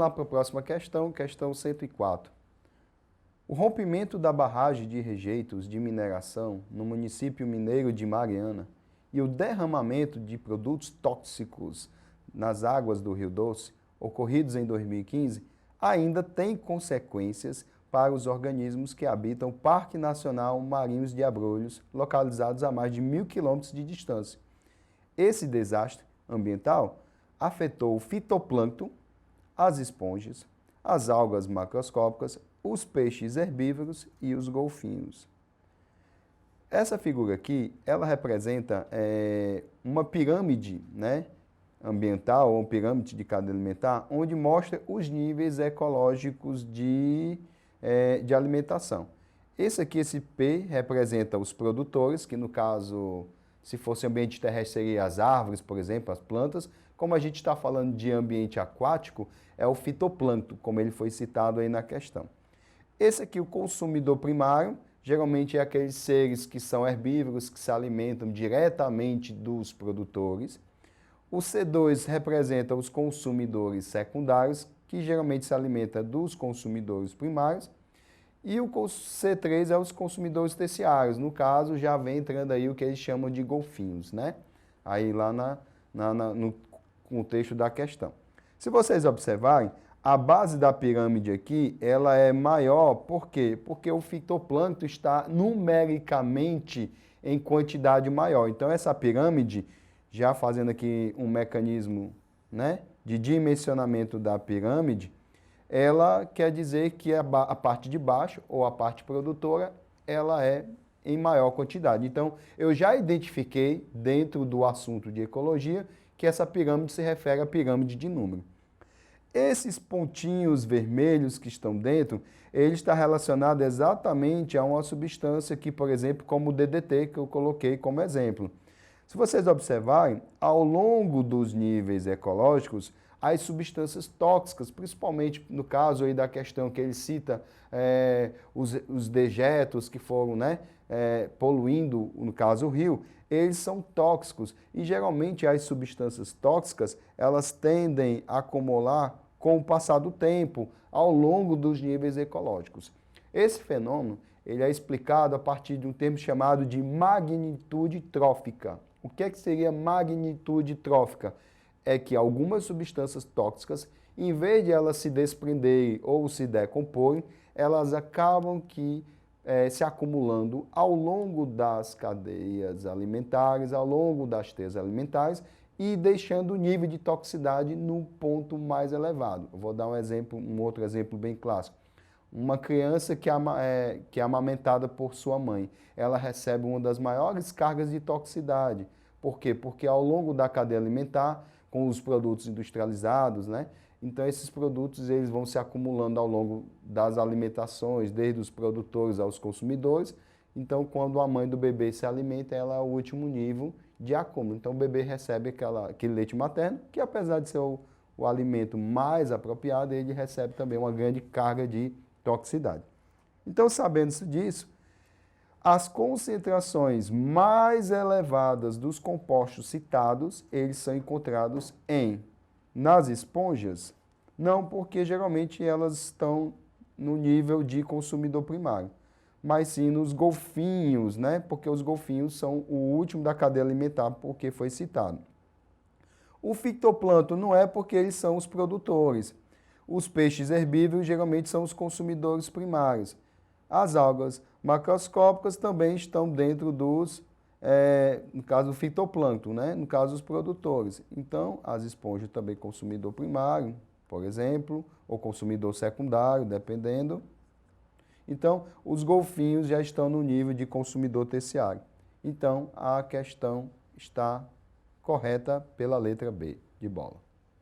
lá para a próxima questão, questão 104. O rompimento da barragem de rejeitos de mineração no município mineiro de Mariana e o derramamento de produtos tóxicos nas águas do Rio Doce, ocorridos em 2015, ainda tem consequências para os organismos que habitam o Parque Nacional Marinhos de Abrolhos, localizados a mais de 1.000 quilômetros de distância. Esse desastre ambiental afetou o fitoplâncton, as esponjas, as algas macroscópicas, os peixes herbívoros e os golfinhos. Essa figura aqui, ela representa uma pirâmide, né, ambiental, ou uma pirâmide de cadeia alimentar, onde mostra os níveis ecológicos de alimentação. Esse P representa os produtores, que no caso, se fosse ambiente terrestre, seria as árvores, por exemplo, as plantas. Como a gente está falando de ambiente aquático, é o fitoplâncton, como ele foi citado aí na questão. Esse aqui, o consumidor primário, geralmente é aqueles seres que são herbívoros, que se alimentam diretamente dos produtores. O C2 representa os consumidores secundários, que geralmente se alimentam dos consumidores primários. E o C3 é os consumidores terciários. No caso, já vem entrando aí o que eles chamam de golfinhos, né? Aí lá no contexto da questão. Se vocês observarem, a base da pirâmide aqui, ela é maior, por quê? Porque o fitoplâncton está numericamente em quantidade maior. Então, essa pirâmide, já fazendo aqui um mecanismo, né, de dimensionamento da pirâmide, ela quer dizer que a parte de baixo, ou a parte produtora, ela é em maior quantidade. Então, eu já identifiquei, dentro do assunto de ecologia, que essa pirâmide se refere à pirâmide de número. Esses pontinhos vermelhos que estão dentro, ele está relacionado exatamente a uma substância que, por exemplo, como o DDT, que eu coloquei como exemplo. Se vocês observarem, ao longo dos níveis ecológicos, as substâncias tóxicas, principalmente no caso aí da questão que ele cita, os dejetos que foram, né, poluindo, no caso o rio, eles são tóxicos e geralmente as substâncias tóxicas, elas tendem a acumular com o passar do tempo, ao longo dos níveis ecológicos. Esse fenômeno, ele é explicado a partir de um termo chamado de magnitude trófica. O que é que seria magnitude trófica? É que algumas substâncias tóxicas, em vez de elas se desprenderem ou se decomporem, elas acabam se acumulando ao longo das cadeias alimentares, ao longo das teias alimentares e deixando o nível de toxicidade no ponto mais elevado. Eu vou dar um outro exemplo bem clássico. Uma criança que é amamentada por sua mãe, ela recebe uma das maiores cargas de toxicidade. Por quê? Porque ao longo da cadeia alimentar, com os produtos industrializados, né? Então esses produtos eles vão se acumulando ao longo das alimentações, desde os produtores aos consumidores. Então quando a mãe do bebê se alimenta, ela é o último nível de acúmulo. Então o bebê recebe aquele leite materno, que apesar de ser o alimento mais apropriado, ele recebe também uma grande carga de toxicidade. Então, sabendo disso, as concentrações mais elevadas dos compostos citados, eles são encontrados nas esponjas, não porque geralmente elas estão no nível de consumidor primário, mas sim nos golfinhos, né? Porque os golfinhos são o último da cadeia alimentar, porque foi citado. O fitoplâncton não é porque eles são os produtores. Os peixes herbívoros geralmente são os consumidores primários. As algas macroscópicas também estão dentro no caso do fitoplâncton, né? No caso dos produtores. Então, as esponjas também consumidor primário, por exemplo, ou consumidor secundário, dependendo. Então, os golfinhos já estão no nível de consumidor terciário. Então, a questão está correta pela letra B de bola.